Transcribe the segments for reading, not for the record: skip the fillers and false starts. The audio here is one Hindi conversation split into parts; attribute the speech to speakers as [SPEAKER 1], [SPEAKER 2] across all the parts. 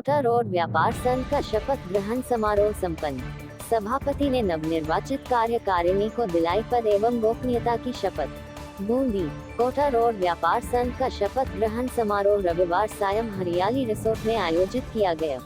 [SPEAKER 1] कोटा रोड व्यापार संघ का शपथ ग्रहण समारोह संपन्न। सभापति ने नवनिर्वाचित कार्यकारिणी को दिलाई पद एवं गोपनीयता की शपथ। बूंदी। कोटा रोड व्यापार संघ का शपथ ग्रहण समारोह रविवार सायं हरियाली रिसोर्ट में आयोजित किया गया।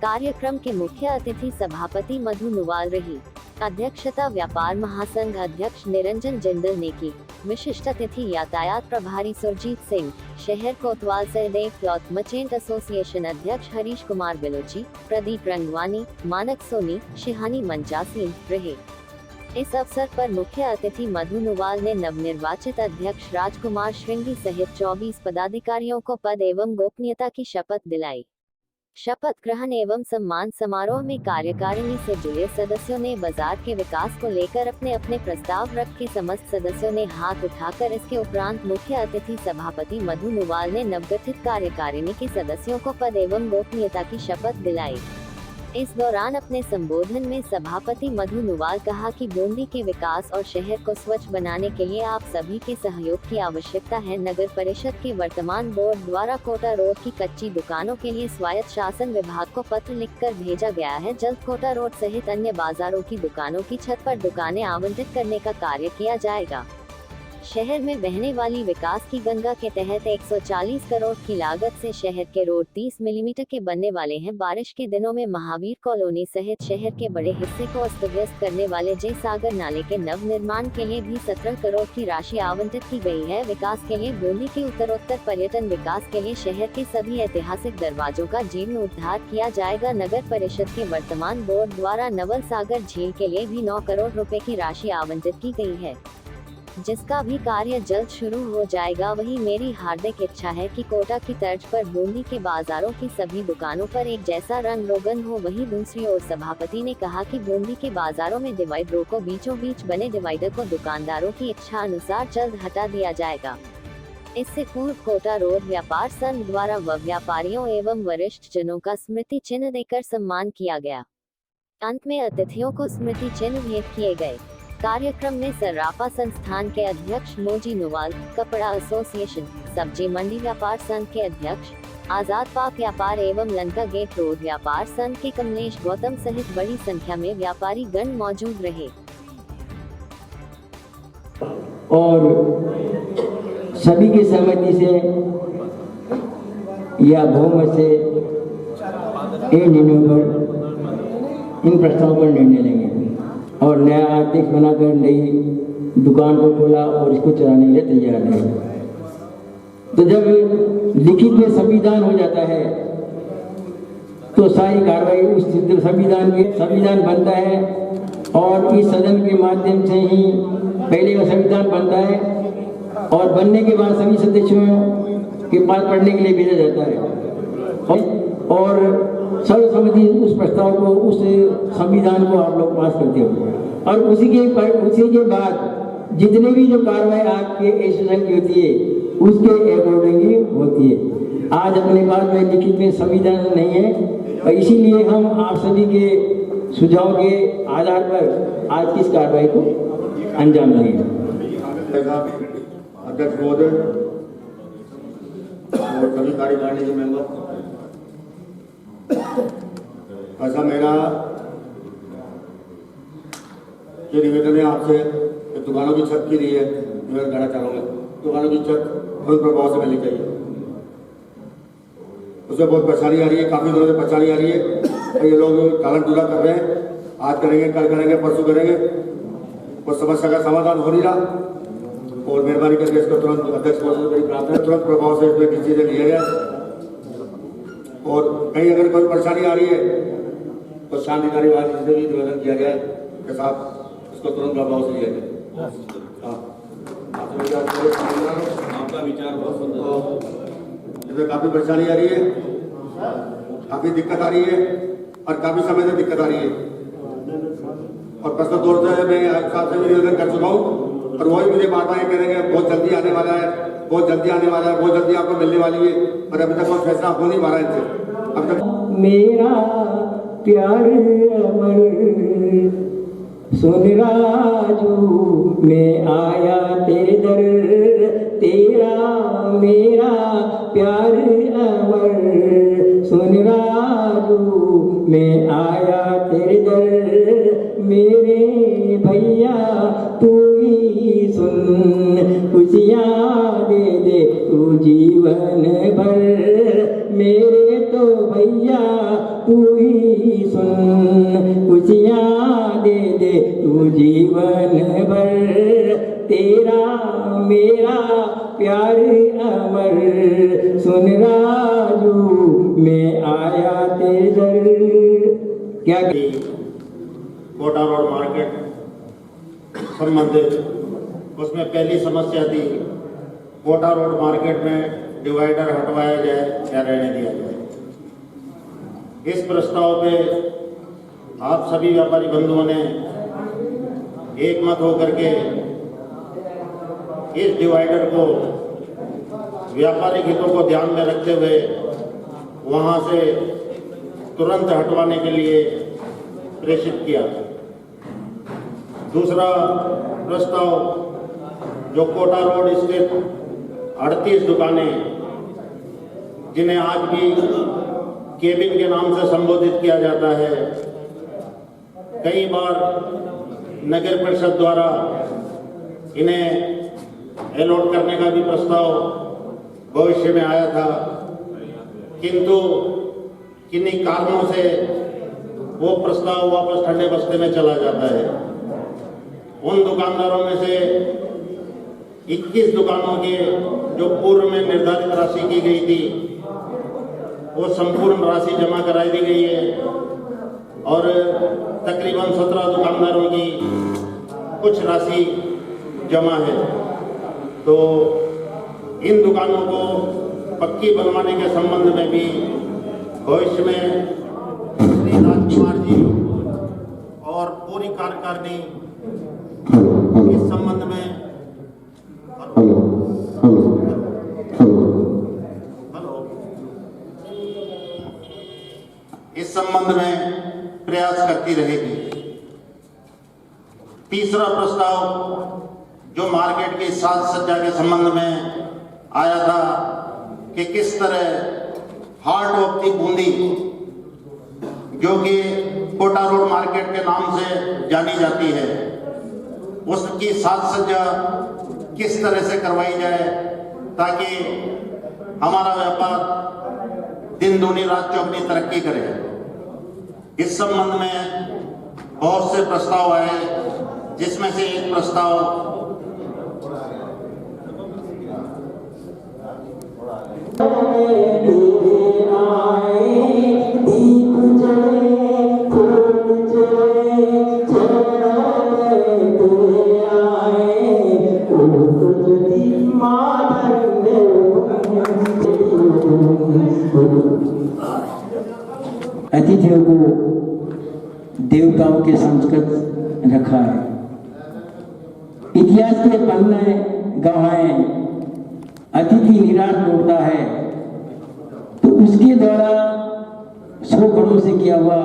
[SPEAKER 1] कार्यक्रम के मुख्य अतिथि सभापति मधु नुवाल रही। अध्यक्षता व्यापार महासंघ अध्यक्ष निरंजन जिंदल ने की। विशिष्ट अतिथि यातायात प्रभारी सुरजीत सिंह, शहर कोतवाल सहदेव क्लॉथ मर्चेंट एसोसिएशन अध्यक्ष हरीश कुमार बिलोची, प्रदीप रंगवानी, मानक सोनी, शिहानी मंचासी रहे। इस अवसर पर मुख्य अतिथि मधु नुवाल ने नवनिर्वाचित अध्यक्ष राजकुमार श्रृंगी सहित 24 पदाधिकारियों को पद एवं गोपनीयता की शपथ दिलाई। शपथ ग्रहण एवं सम्मान समारोह में कार्यकारिणी से जुड़े सदस्यों ने बाजार के विकास को लेकर अपने अपने प्रस्ताव रख के समस्त सदस्यों ने हाथ उठाकर इसके उपरांत मुख्य अतिथि सभापति मधु नुवाल ने नवगठित कार्यकारिणी के सदस्यों को पद एवं गोपनीयता की शपथ दिलाई। इस दौरान अपने संबोधन में सभापति मधु नुवाल कहा कि बूंदी के विकास और शहर को स्वच्छ बनाने के लिए आप सभी के सहयोग की आवश्यकता है। नगर परिषद के वर्तमान बोर्ड द्वारा कोटा रोड की कच्ची दुकानों के लिए स्वायत्त शासन विभाग को पत्र लिखकर भेजा गया है। जल्द कोटा रोड सहित अन्य बाजारों की दुकानों की छत पर दुकानें आवंटित करने का कार्य किया जाएगा। शहर में बहने वाली विकास की गंगा के तहत 140 करोड़ की लागत से शहर के रोड 30 मिलीमीटर के बनने वाले हैं। बारिश के दिनों में महावीर कॉलोनी सहित शहर के बड़े हिस्से को अस्त व्यस्त करने वाले जय सागर नाले के नव निर्माण के लिए भी 17 करोड़ की राशि आवंटित की गई है। विकास के लिए बूंदी के उत्तरोत्तर पर्यटन विकास के लिए शहर के सभी ऐतिहासिक दरवाजों का जीर्णोद्धार किया जाएगा। नगर परिषद के वर्तमान बोर्ड द्वारा नवल सागर झील के लिए भी 9 करोड़ रुपए की राशि आवंटित की गई है, जिसका भी कार्य जल्द शुरू हो जाएगा। वही मेरी हार्दिक इच्छा है कि कोटा की तर्ज पर बूंदी के बाजारों की सभी दुकानों पर एक जैसा रंग रोगन हो। वहीं दूसरी ओर सभापति ने कहा कि बूंदी के बाजारों में डिवाइडरों को बीचों बीच बने डिवाइडर को दुकानदारों की इच्छा अनुसार जल्द हटा दिया जाएगा। इससे पूर्व कोटा रोड व्यापार संघ द्वारा व्यापारियों एवं वरिष्ठ जनों का स्मृति चिन्ह देकर सम्मान किया गया। अंत में अतिथियों को स्मृति चिन्ह भेंट किए गए। कार्यक्रम में सर्राफा संस्थान के अध्यक्ष मोजी नुवाल, कपड़ा एसोसिएशन, सब्जी मंडी व्यापार संघ के अध्यक्ष, आजाद पाक व्यापार एवं लंका गेट रोड व्यापार संघ के कमलेश गौतम सहित बड़ी संख्या में व्यापारी गण मौजूद रहे।
[SPEAKER 2] और सभी की सहमति से या बहुमत से इन निर्णयों पर, इन प्रस्तावों पर निर्णय लेंगे और नया अध्यक्ष बनाकर नई दुकान को खोला और इसको चलाने के लिए तैयार है। तो जब लिखित में संविधान हो जाता है तो सारी कार्रवाई उस संविधान बनता है और इस सदन के माध्यम से ही पहले का संविधान बनता है और बनने के बाद सभी सदस्यों के पास पढ़ने के लिए भेजा जाता है और सर्वसम्मति उस प्रस्ताव को, उस संविधान को आप लोग पास करते हो और उसी के बाद जितने भी जो कार्रवाई आपके एसोसिएशन की होती है उसके अकॉर्डिंग ही होती है। आज अपने पास में लिखित में संविधान नहीं है और इसीलिए हम आप सभी के सुझाव के आधार पर आज की इस कार्रवाई को अंजाम देंगे।
[SPEAKER 3] अध्यक्ष महोदय और सभी कार्यकारिणी के मेंबर, ऐसा मेरा ये निवेदन है आपसे कि दुकानों की छत की रही है, निवेदन करना चाहूँगा। दुकानों की छत तुरंत प्रभाव से मिलनी चाहिए। उसमें बहुत परेशानी आ रही है, काफ़ी दिनों से परेशानी आ रही है और ये लोग टालन टूला कर रहे हैं। आज करेंगे, कल करेंगे, परसों करेंगे, और समस्या का समाधान हो नहीं रहा। और मेहरबानी करके इसको तुरंत अध्यक्ष महोदय मेरी प्रार्थना है, तुरंत प्रभाव से इसमें डिसीजन लिया जाए और कहीं अगर कोई परेशानी आ रही है तो शांतिकारी वाली से भी निवेदन किया जाए के साथ इसको तुरंत प्रभाव से लिया जाए। आपका विचार बहुत सुंदर। इसमें काफ़ी परेशानी आ रही है, काफ़ी दिक्कत आ रही है और काफ़ी समय से दिक्कत आ रही है और पर्सनल तौर से मैं साहब से भी निवेदन कर चुका हूँ और वही मुझे बार बार कह रहे हैं बहुत जल्दी आने वाला है, बहुत जल्दी आने वाला है, बहुत जल्दी आपको मिलने वाली है, पर अभी तक कोई फैसला हो नहीं पा रहा है इनसे। अब तक
[SPEAKER 2] मेरा प्यार अमर सुन राजू, मैं आया तेरे दर, तेरा मेरा प्यार अमर सुन राजू मैं आया तेरे दर मेरे भैया तू ही सुन खुशियाँ दे दे तू जीवन भर मेरे तो भैया तू ही सुन खुशियाँ दे दे तू जीवन भर तेरा मेरा प्यार अमर सुन राजू मैं आया तेरे दर। क्या
[SPEAKER 4] कोटा रोड मार्केट संबंधित उसमें पहली समस्या थी कोटा रोड मार्केट में डिवाइडर हटवाया जाए या रहने दिया जाए। इस प्रस्ताव पे आप सभी व्यापारी बंधुओं ने एक मत होकर के इस डिवाइडर को व्यापारिक हितों को ध्यान में रखते हुए वहां से तुरंत हटवाने के लिए प्रेषित किया। दूसरा प्रस्ताव जो कोटा रोड स्थित 38 दुकानें जिन्हें आज भी केबिन के नाम से संबोधित किया जाता है, कई बार नगर परिषद द्वारा इन्हें अलॉट करने का भी प्रस्ताव भविष्य में आया था, किंतु किन्हीं कारणों से वो प्रस्ताव वापस ठंडे बस्ते में चला जाता है। उन दुकानदारों में से 21 दुकानों के जो पूर्व में निर्धारित राशि की गई थी वो संपूर्ण राशि जमा कराई दी गई है और तकरीबन 17 दुकानदारों की कुछ राशि जमा है। तो इन दुकानों को पक्की बनवाने के संबंध में भी भविष्य में श्री राजकुमार जी और पूरी कार्यकारिणी इस संबंध में इस संबंध में प्रयास करती रहेगी। तीसरा प्रस्ताव जो मार्केट की साज सज्जा के संबंध में आया था कि किस तरह हार्ट ऑफ दी बूंदी जो कि कोटा रोड मार्केट के नाम से जानी जाती है, उसकी साज सज्जा किस तरह से करवाई जाए ताकि हमारा व्यापार दिन दूनी रात चौगुनी तरक्की करे। इस संबंध में बहुत से प्रस्ताव आए, जिसमें से एक प्रस्ताव
[SPEAKER 2] अतिथियों को देवताओं के संस्कृत रखा है। इतिहास के पन्ने गवाएं अतिथि निराश लौटता है तो उसके द्वारा 100 घड़ों से किया हुआ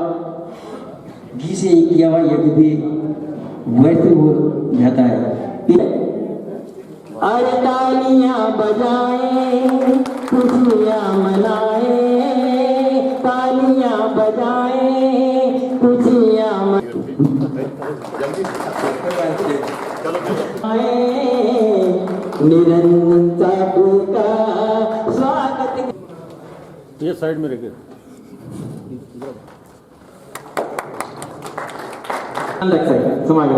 [SPEAKER 2] घी से किया हुआ यज्ञ भी वैसे हो जाता है। अरे तालियां बजाएं खुशियां मनाएं, तालियां बजाएं खुशियां निरंतर का स्वागत।
[SPEAKER 5] ये साइड में रखे
[SPEAKER 2] समाज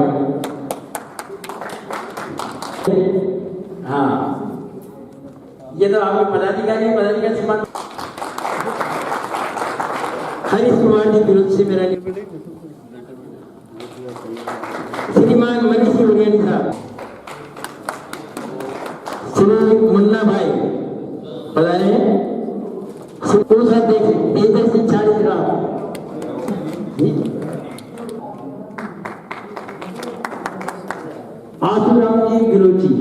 [SPEAKER 2] हाँ, ये तो आपके पदाधिकारी सम्मान हरीश कुमार जी विरुद्ध से मेरा श्रीमान मनीष उड़ियानी साहब, श्री मुन्ना भाई पधारे, कोषाध्यक्ष तेजस सिंह राम, आसुराम जी गिरोची,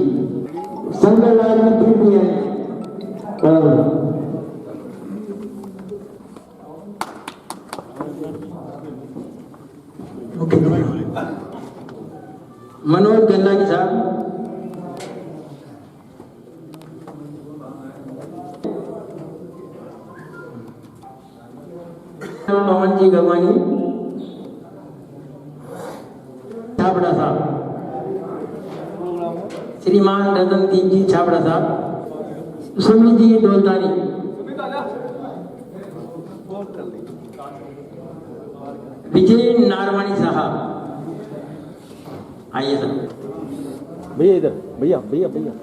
[SPEAKER 2] संगलाल जी भी है मनोज गन्ना जी साहब, पवन जी गवानी छाबड़ा साहब, श्रीमान रतनदीप जी छाबड़ा साहब, सुमित जी दौलतानी, विजय नारवाणी साहब, आइए सर।
[SPEAKER 5] भैया इधर, भैया भैया भैया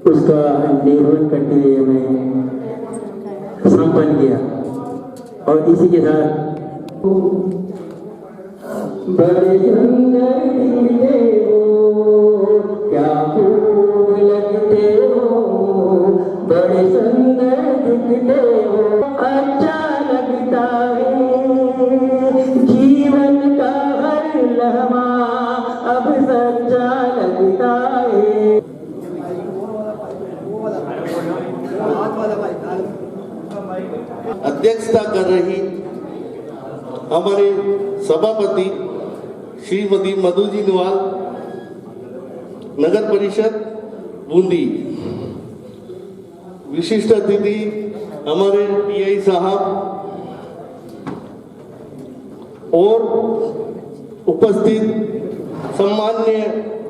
[SPEAKER 2] उसका निर्वहन करते हुए हमें संपन्न किया। और इसी के साथ बड़े सुंदर दिखते हो, क्या खूब लगते हो, बड़े सुंदर दिखते हो, अच्छा लगता है जीवन का हर लम्हा अब सच्चा लगता है।
[SPEAKER 6] अध्यक्षता कर रही हमारे सभापति श्रीमती मधु जी नवाल, नगर परिषद बूंदी। विशिष्ट अतिथि हमारे पीआई साहब और उपस्थित सम्मान्य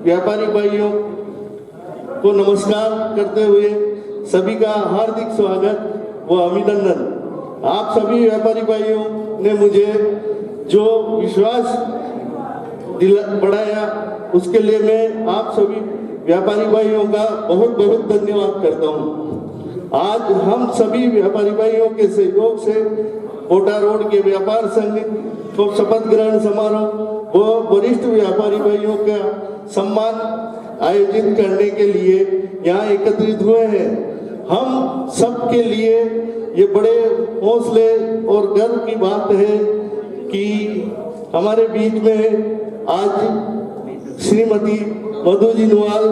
[SPEAKER 6] व्यापारी भाइयों को नमस्कार करते हुए सभी का हार्दिक स्वागत व अभिनंदन। आप सभी व्यापारी भाइयों ने मुझे जो विश्वास बढ़ाया उसके लिए मैं आप सभी व्यापारी भाइयों का बहुत बहुत धन्यवाद करता हूं। आज हम सभी व्यापारी भाइयों के सहयोग से कोटा रोड के व्यापार संघ को शपथ ग्रहण समारोह व वरिष्ठ व्यापारी भाइयों का सम्मान आयोजित करने के लिए यहाँ एकत्रित हुए हैं। हम सबके लिए ये बड़े हौसले और गर्व की बात है कि हमारे बीच में आज श्रीमती मधु जी नवाल,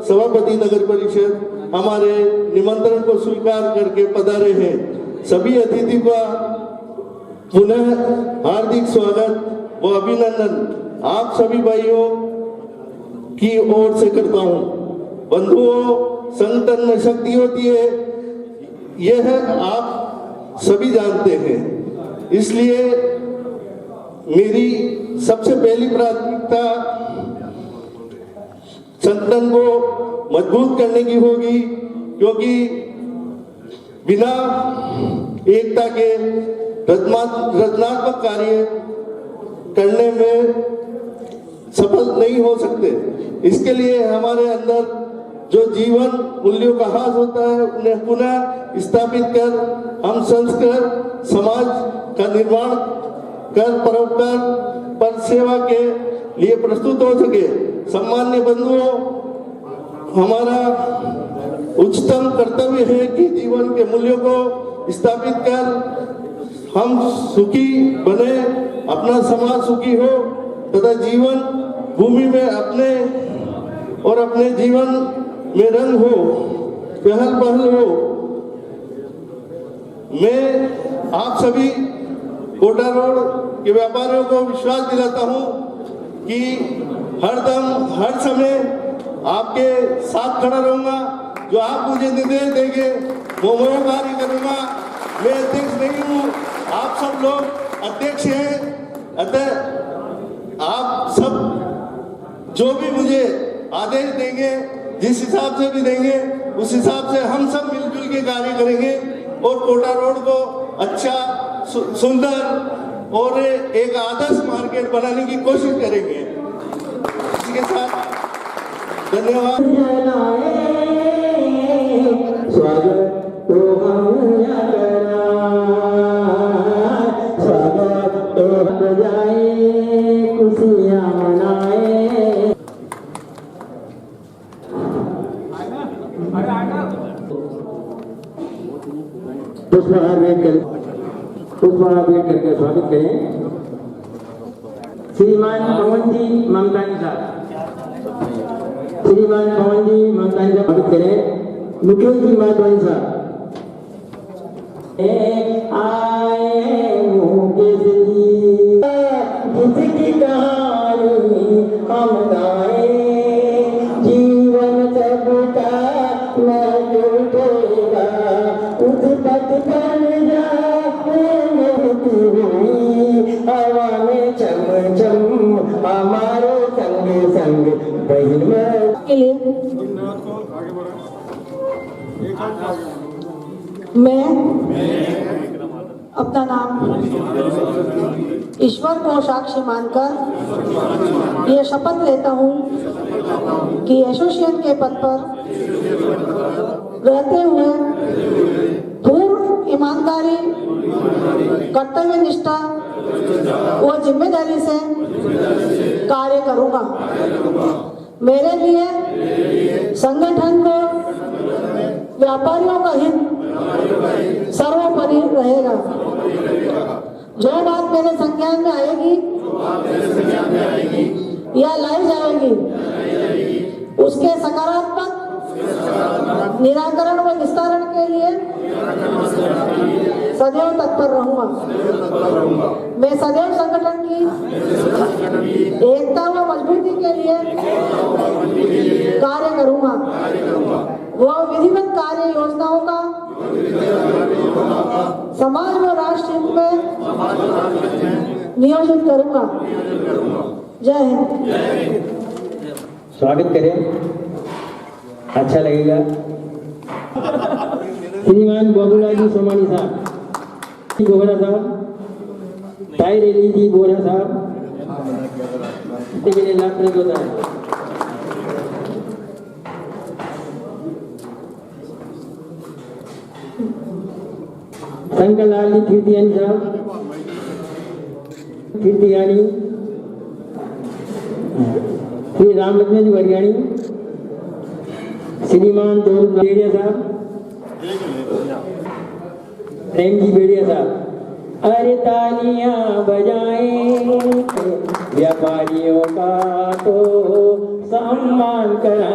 [SPEAKER 6] सभापति नगर परिषद, हमारे निमंत्रण को स्वीकार करके पधारे हैं। सभी अतिथि का पुनः हार्दिक स्वागत व अभिनंदन आप सभी भाइयों की ओर से करता हूँ। बंधुओं, संगठन में शक्ति होती है, यह आप सभी जानते हैं। इसलिए मेरी सबसे पहली प्राथमिकता संगठन को मजबूत करने की होगी, क्योंकि बिना एकता के रचनात्मक कार्य करने में सफल नहीं हो सकते। इसके लिए हमारे अंदर जो जीवन मूल्यों का ह्रास होता है उन्हें पुनः स्थापित कर हम संस्कृत समाज का निर्माण कर परोपकार पर सेवा के लिए प्रस्तुत हो सके। सम्मान्य बंधुओं, हमारा उच्चतम कर्तव्य है कि जीवन के मूल्यों को स्थापित कर हम सुखी बने, अपना समाज सुखी हो तथा जीवन भूमि में अपने और अपने जीवन में रंग हो, पहल पहल हो। मैं आप सभी कोटा रोड के व्यापारियों को विश्वास दिलाता हूं कि हरदम हर समय आपके साथ खड़ा रहूंगा। जो आप मुझे निर्देश देंगे वो मैं कार्य करूंगा। मैं अध्यक्ष नहीं हूं, आप सब लोग अध्यक्ष हैं। अतः आप सब जो भी मुझे आदेश देंगे, जिस हिसाब से भी देंगे, उस हिसाब से हम सब मिलजुल के कार्य करेंगे और कोटा रोड को अच्छा, सुंदर और एक आदर्श मार्केट बनाने की कोशिश करेंगे। इसके साथ धन्यवाद।
[SPEAKER 2] स्वागत तो हम स्वागत तो बजाए, खुशियाँ मनाए। पुष्पहार भेंट करके स्वागत करें श्रीमान पवन जी ममतानी साहब। श्रीमान पवन जी ममतानी साहब स्वागत करें मुख्यमंत्री माधवानी साहब। आए मुकेश जी कहानी हम गाएं, जीवन सबका न टूटेगा, उस पथ पर जाते हुई हवा में चम चम हमारे संग संग बहिन
[SPEAKER 7] के लिए मैं अपना नाम ईश्वर को साक्षी मानकर ये शपथ लेता हूँ कि एसोसिएशन के पद पर रहते हुए पूर्ण ईमानदारी, कर्तव्य निष्ठा व जिम्मेदारी से कार्य करूँगा। मेरे लिए संगठन को व्यापारियों का हित सर्वोपरि रहेगा। जो बात मेरे संज्ञान में आएगी या लाई जाएगी उसके सकारात्मक निराकरण व निस्तारण के लिए सदैव तत्पर रहूंगा। मैं सदैव संगठन की एकता व मजबूती के लिए कार्य करूंगा। वह विधिवत कार्य योजनाओं का समाज व राष्ट्र हित में नियोजित करूंगा। जय हिंद।
[SPEAKER 2] स्वागत करें, अच्छा लगेगा। श्रीमान बाबूलाल जी सोमानी साहब, बोहरा साहब, ताहिर अली जी बोहरा साहब, के लिए लाभ प्रयोग होता है। शंकर लाल जी कीर्तियानी साहब, कीर्तियानी, श्री राम लक्ष्मण जी हरियाणी, श्रीमान बेड़िया साहब, प्रेम जी बेड़िया साहब। अरे तालियां बजाएं, व्यापारियों का तो सम्मान करा।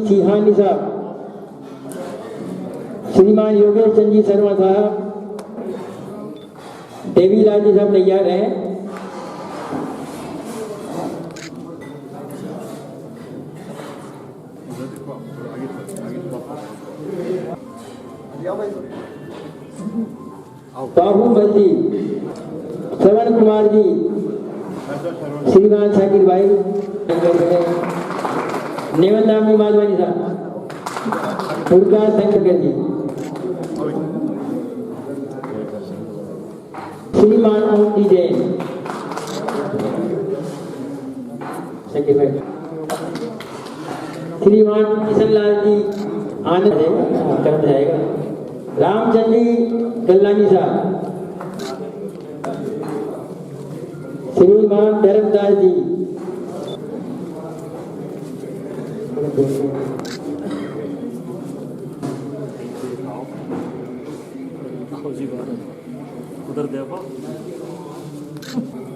[SPEAKER 2] सिंहानी साहब, श्रीमान योगेश चंद जी शर्मा साहब, देवीलाल जी साहब तैयार हैं। बाबूमल जी, श्रवण कुमार जी, श्रीमान शाकिर भाई, नेवंदामी माधवानी साहब, दुर्गा शंकर जी, श्रीमान ओम जैन, श्रीमान किशनलाल जी आनंद कर जाएगा। रामचंद्र जी गल्लानी साहब, श्रीमान धर्मदास जी,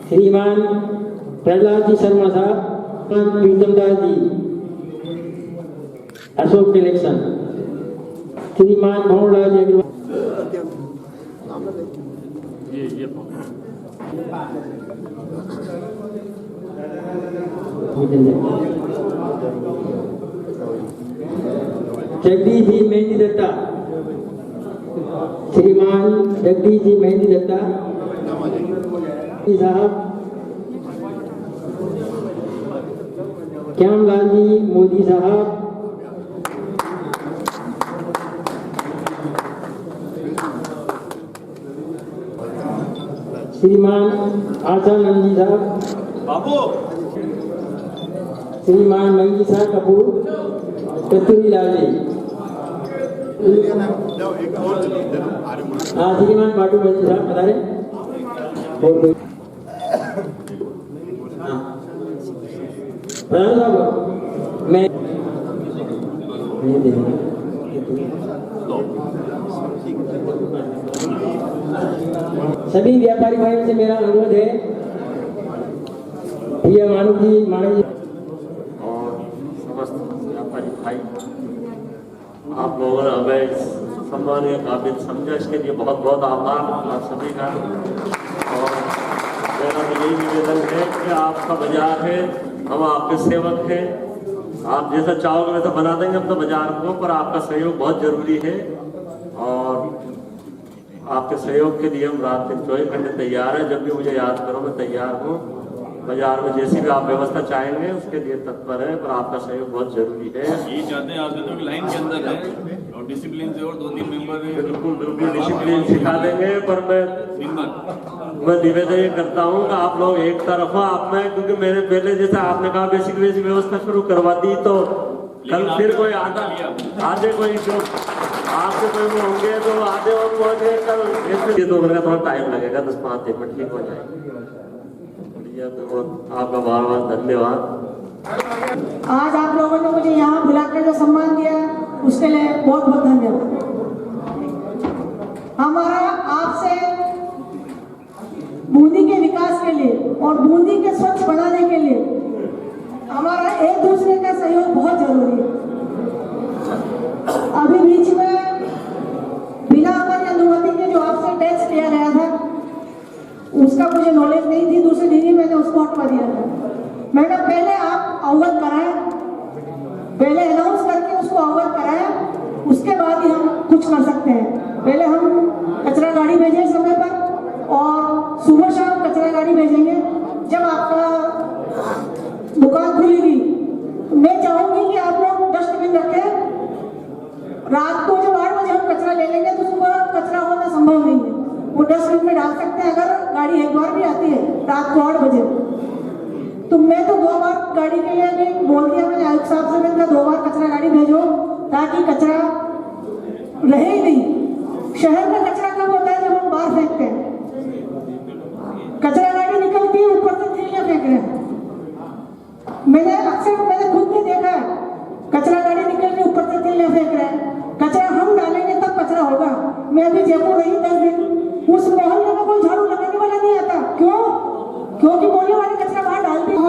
[SPEAKER 2] श्रीमान प्रहलाद जी शर्मा साहब, प्रीतमदास जी, अशोक इलेक्शन, श्रीमान भवनलाल जी अग्रवाल, जगदीश जी मेहंदी दत्ता, श्रीमान जगदीश जी मेहंदी दत्ता साहब, श्यामलाल जी मोदी साहब, श्रीमान आशानंद जी साहब, श्रीमान मंगीसा कपूर, कस्तूरी लाल जी, श्रीमान बाटू जी साहब बता रहे। मैं सभी व्यापारी भाइयों से मेरा अनुरोध है, भैया मानव जी, मानव जी
[SPEAKER 8] और समस्त व्यापारी भाई आप लोगों ने हमें सम्मानीय काबिल समझा, इसके लिए बहुत बहुत आभार आप सभी का। और मेरा तो यही निवेदन है कि आपका बाजार है, हम आपके सेवक हैं, आप जैसा चाहोगे वैसा बना देंगे अपना बाजार को, पर आपका सहयोग बहुत जरूरी है। और आपके सहयोग के लिए हम रात दिन 24 घंटे तैयार हैं। जब भी मुझे याद करो मैं तैयार हूँ। बाजार में जैसी भी आप व्यवस्था चाहेंगे उसके लिए तत्पर है, पर आपका सहयोग बहुत जरूरी है।
[SPEAKER 9] यही चाहते हैं आप तो लाइन के अंदर है और डिसिप्लिन से, और 2-3 मेंबर
[SPEAKER 8] बिल्कुल बिल्कुल डिसिप्लिन सिखा देंगे। पर मैं निवेदन ये करता हूँ कि आप लोग एक तरफ आप में, क्योंकि मैंने पहले जैसा आपने कहा बेसिक व्यवस्था शुरू करवा दी, तो कल फिर कोई आधे कोई जो आपके कोई में होंगे तो आधे और पहुंचे कल। ये 2 घंटे का थोड़ा टाइम लगेगा, 10-5 मिनट ठीक हो जाएगी। आपका बार बार धन्यवाद।
[SPEAKER 7] आज आप लोगों ने मुझे यहाँ बुलाकर जो सम्मान दिया उसके लिए बहुत बहुत धन्यवाद। हमारा आपसे बूंदी के विकास के लिए और बूंदी के स्वच्छ बनाने के लिए हमारा एक दूसरे का सहयोग बहुत जरूरी है। अभी बीच में बिना हमारी अनुमति के जो आपसे टेस्ट किया गया था उसका मुझे नॉलेज नहीं थी, दूसरे दिन ही मैंने उसको हटवा दिया था। मैंने पहले आप अवगत कराएं, पहले अनाउंस करके उसको अवगत कराएं, उसके बाद ही हम कुछ कर सकते हैं। पहले हम कचरा गाड़ी भेजें समय पर और सुबह शाम कचरा गाड़ी भेजेंगे। जब आपका दुकान खुलेगी मैं चाहूंगी कि आप लोग डस्टबिन रखें। रात को जब 8 बजे हम कचरा ले लेंगे तो सुबह कचरा होना संभव नहीं है, वो डस्टबिन में डाल सकते हैं अगर गाड़ी एक बार भी आती है रात को 8 बजे। तो मैं तो 2 बार गाड़ी के लिए भी बोल दिया मैंने आयुक्त साहब से, मैंने 2 बार कचरा गाड़ी भेजो ताकि कचरा रहे ही नहीं। शहर का कचरा कब होता है जब हम बाहर फेंकते हैं, कचरा गाड़ी निकलती है ऊपर से थैलियां फेंक रहे हैं। मैंने खुद भी देखा है, कचरा गाड़ी निकल रही ऊपर से थैलियां फेंक रहे हैं। कचरा हम डालेंगे तब कचरा होगा। मैं अभी जयपुर रही 10 दिन, उस मोहल्ले में कोई झाड़ू लगाने वाला नहीं आता। क्यों? क्योंकि मोहल्ले वाले कचरा बाहर डालते हैं।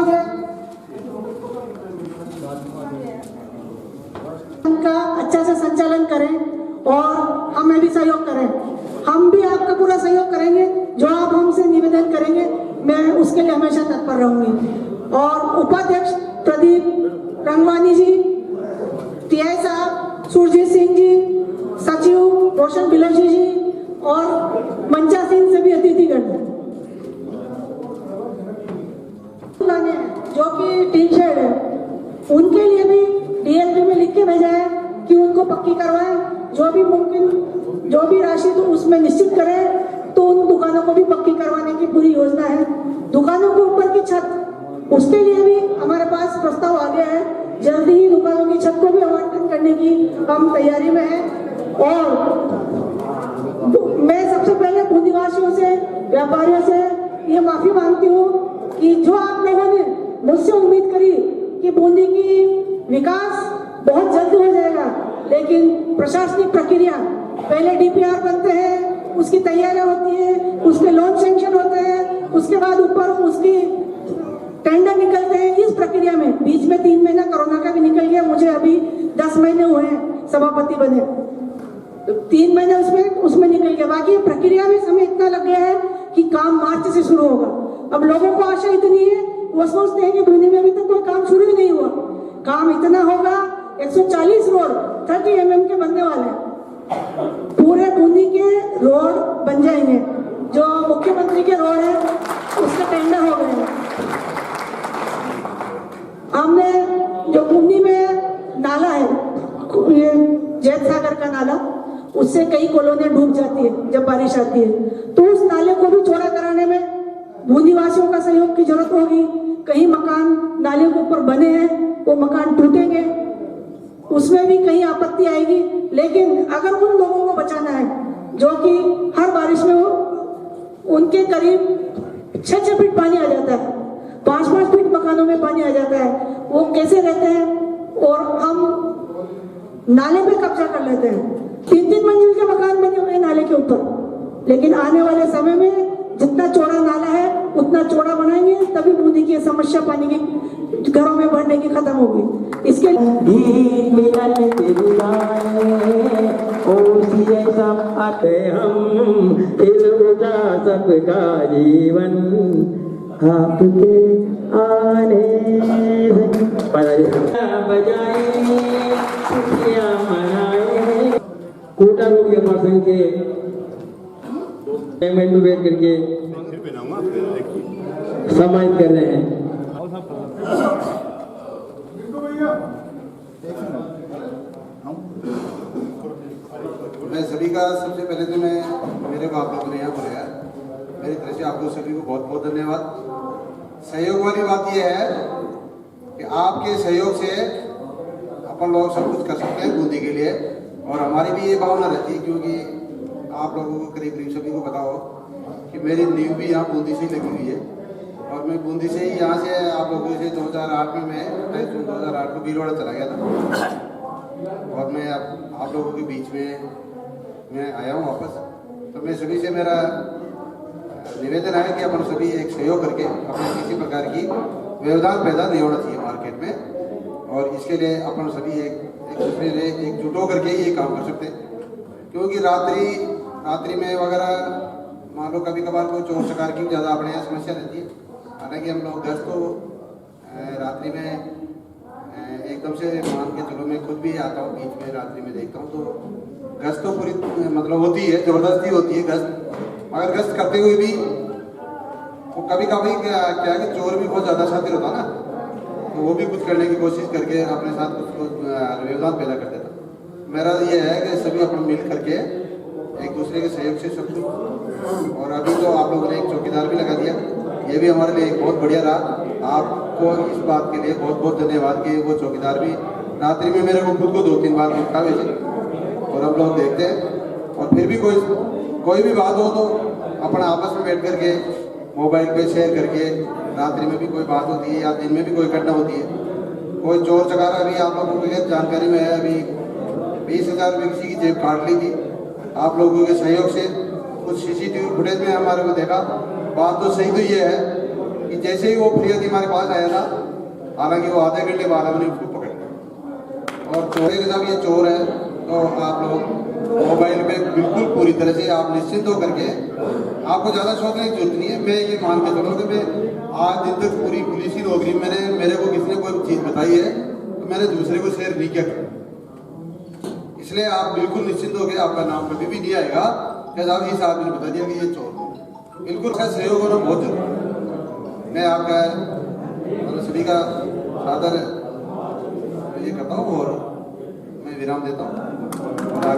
[SPEAKER 7] उनका अच्छा से संचालन करें और हमें भी सहयोग करें। हम भी आपका पूरा सहयोग करेंगे, जो आप हमसे निवेदन करेंगे मैं उसके लिए हमेशा तत्पर रहूंगी। और उपाध्यक्ष प्रदीप रंगवानी जी, टीआई साहब सुरजीत सिंह जी, सचिव रोशन बिलोची जी और मंचा सिंह से भी अतिथिगण जो कि टीन शेड है उनके लिए भी डीएलपी में लिख के भेजा है कि उनको पक्की करवाएं। जो भी मुमकिन जो भी राशि तो उसमें निश्चित करें, तो उन दुकानों को भी पक्की करवाने की पूरी योजना है। दुकानों के ऊपर की छत, उसके लिए भी हमारे पास प्रस्ताव आ गया है। जल्दी ही दुकानों की छत को भी आवंटन करने की हम तैयारी में हैं। और मैं सबसे पहले बूंदीवासियों से, व्यापारियों से ये माफी मांगती हूँ कि जो आप लोगों ने मुझसे उम्मीद करी कि बूंदी की विकास बहुत जल्द हो जाएगा, लेकिन प्रशासनिक प्रक्रिया, पहले डीपीआर बनते हैं, उसकी तैयारियां होती है, उसके लोन सैंक्शन होते हैं, उसके बाद ऊपर उसकी टेंडर निकलते हैं। इस प्रक्रिया में बीच में 3 महीना कोरोना का भी निकल गया। मुझे अभी 10 महीने हुए हैं सभापति बने, तो 3 महीने उसमें निकल गया। बाकी प्रक्रिया में समय इतना लग गया है कि काम मार्च से शुरू होगा। अब लोगों को आशा इतनी है, वो सोचते हैं कि बूंदी में अभी तक कोई काम शुरू ही नहीं हुआ। काम इतना होगा, 140 रोड 30 mm के बनने वाले हैं। पूरे बूंदी के रोड बन जाएंगे। जो मुख्यमंत्री के रोड है उसका टेंडर हो गए हैं। हमने जो बूंदी में नाला है, ये जैत सागर का नाला, उससे कई कॉलोनियां डूब जाती है जब बारिश आती है। तो उस नाले को भी चौड़ा कराने में बूंदी वासियों का सहयोग की जरूरत होगी। कहीं मकान नाले के ऊपर बने हैं, वो मकान टूटेंगे, उसमें भी कहीं आपत्ति आएगी। लेकिन अगर उन लोगों को बचाना है जो कि हर बारिश में उनके करीब 6-6 फीट पानी आ जाता है, 5-5 फीट मकानों में पानी आ जाता है, वो कैसे रहते हैं? और हम नाले पे कब्जा कर लेते हैं। 3-3 मंजिल के मकान बने हुए नाले के ऊपर, लेकिन आने वाले समय में जितना चौड़ा नाला है उतना चौड़ा बनाएंगे, तभी बूंदी की समस्या पानी की घरों में भरने की खत्म होगी। इसके
[SPEAKER 2] ईद मिलन के बुलाए और सिए सब आते हम, दिल उठा सबका जीवन आपके आने से बजाए खुशियाँ मनाए। कोटा रोड के पर्सन के पेमेंट में वेट करके सम्मानित कर रहे हैं।
[SPEAKER 10] मैं सभी का सबसे पहले तो मेरे को आप लोगों ने यहाँ बुलाया, मेरी तरफ से आप लोग सभी को बहुत बहुत धन्यवाद। सहयोग वाली बात यह है कि आपके सहयोग से अपन लोग सब कुछ कर सकते हैं बूंदी के लिए, और हमारी भी ये भावना रहती है, क्योंकि आप लोगों को करीब करीब सभी को पता हो कि मेरी नींव भी यहाँ बूंदी से ही लगी हुई है, और मैं बूंदी से ही यहाँ से आप लोगों से 2008 में मैं 2008 को भीलवाड़ा चला गया था, और मैं अब आप लोगों के बीच में मैं आया हूँ वापस। तो मैं सभी से मेरा निवेदन है कि अपन सभी एक सहयोग करके अपने किसी प्रकार की व्यवधान पैदा नहीं होना चाहिए मार्केट में, और इसके लिए अपन सभी एक दूसरे से एकजुट होकर के ये काम कर सकते हैं। क्योंकि रात्रि में वगैरह मान लो कभी कभार कोई चोर चकार की ज़्यादा अपने यहाँ समस्या रहती है। हालांकि हम लोग गश्त तो रात्रि में एकदम से मान के चलो, मैं खुद भी आता हूँ बीच में रात्रि में देखता हूँ, तो गश्त तो पूरी मतलब होती है, ज़बरदस्ती होती है गश्त, मगर गश्त करते हुए भी वो कभी कभी क्या है कि चोर भी बहुत ज़्यादा शातिर होता ना, तो वो भी कुछ करने की कोशिश करके अपने साथ कुछ व्यवधान पैदा कर देता। मेरा ये है कि सभी अपन मिल करके एक दूसरे के सहयोग से सब कुछ, और अभी तो आप लोगों ने एक चौकीदार भी लगा दिया, ये भी हमारे लिए एक बहुत बढ़िया रहा। आपको इस बात के लिए बहुत बहुत धन्यवाद कि वो चौकीदार भी रात्रि में मेरे को खुद को 2-3 बार उठा वैसे, और हम लोग देखते हैं, और फिर भी कोई भी बात हो तो अपन आपस में बैठ करके मोबाइल पे शेयर करके, रात्रि में भी कोई बात होती है या दिन में भी कोई घटना होती है, कोई चोर चकारा, अभी आप लोगों के जानकारी में है, अभी 20,000 रुपये किसी की जेब काट ली थी आप लोगों के सहयोग से। कुछ CCTV फुटेज में हमारे को देखा। बात तो सही तो ये है कि जैसे ही वो फिरियादी हमारे पास आया था, हालांकि वो आधे घंटे बाद हमने उसको पकड़ लिया, और चोरी के साथ ये चोर है, तो आप लोग मोबाइल पे बिल्कुल पूरी तरह से आप निश्चिंत होकर के, आपको ज़्यादा सोचने की जरूरत नहीं है। मैं ये मान के चलूँ कि मैं आज दिन तक पूरी पुलिस की नौकरी मेरे को किसी ने कोई चीज़ बताई है तो मैंने दूसरे को शेयर नहीं किया, इसलिए आप बिल्कुल निश्चिंत हो गए, आपका नाम कभी भी नहीं आएगा कि साहब इस आदमी ने बता दिया कि ये चोर। बिल्कुल का सहयोग होना बहुत जरूरी। मैं आपका मतलब सभी का सादर ये करता हूँ और मैं विराम देता हूँ।